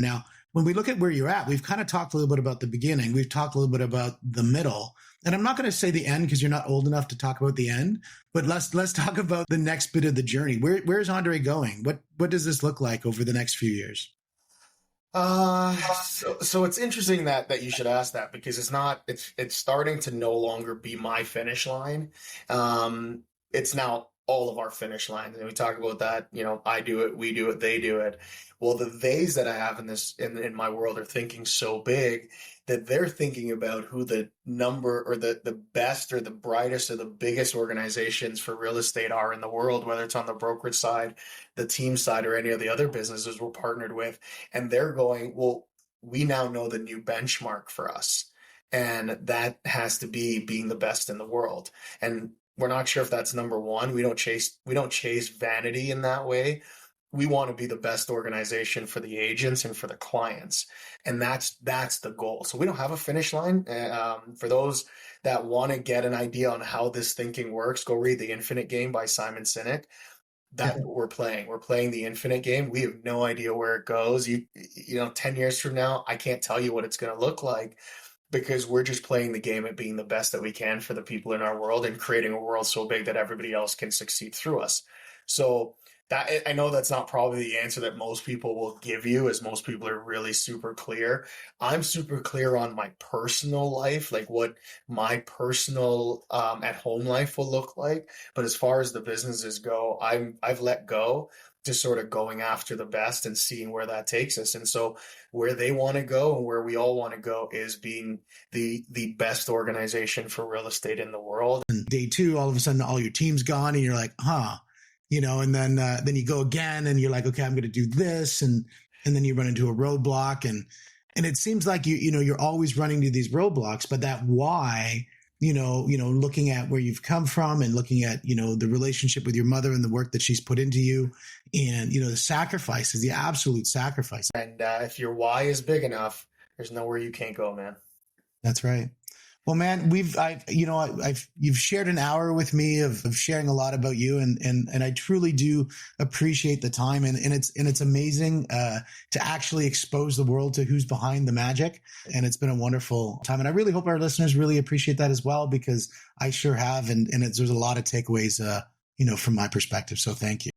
Now, when we look at where you're at, we've kind of talked a little bit about the beginning. We've talked a little bit about the middle. And I'm not going to say the end because you're not old enough to talk about the end, but let's talk about the next bit of the journey. Where's Andre going? What does this look like over the next few years? So it's interesting that you should ask that, because it's starting to no longer be my finish line. It's now all of our finish lines, and we talk about that. I do it, we do it, they do it. Well, the theys that I have in my world are thinking so big that they're thinking about who the number or the best or the brightest or the biggest organizations for real estate are in the world, whether it's on the brokerage side, the team side, or any of the other businesses we're partnered with. And they're going, well, we now know the new benchmark for us. And that has to be being the best in the world. And we're not sure if that's number one. We don't chase vanity in that way. We want to be the best organization for the agents and for the clients. And that's the goal. So we don't have a finish line. For those that want to get an idea on how this thinking works, go read The Infinite Game by Simon Sinek. That's what we're playing. We're playing the infinite game. We have no idea where it goes. 10 years from now, I can't tell you what it's going to look like, because we're just playing the game at being the best that we can for the people in our world and creating a world so big that everybody else can succeed through us. So that, I know that's not probably the answer that most people will give you, as most people are really super clear. I'm super clear on my personal life, like what my personal at home life will look like. But as far as the businesses go, I've let go to sort of going after the best and seeing where that takes us. And so where they want to go and where we all want to go is being the best organization for real estate in the world. And day two, all of a sudden, all your team's gone, and you're like, and then you go again, and you're like, okay, I'm going to do this, and then you run into a roadblock, and it seems like you're always running to these roadblocks, but that why. Looking at where you've come from and looking at, the relationship with your mother and the work that she's put into you, and, the sacrifices, the absolute sacrifice. And if your why is big enough, there's nowhere you can't go, man. That's right. Well, man, you've shared an hour with me of sharing a lot about you, and I truly do appreciate the time, and it's amazing to actually expose the world to who's behind the magic, and it's been a wonderful time, and I really hope our listeners really appreciate that as well, because I sure have, and there's a lot of takeaways, from my perspective. So thank you.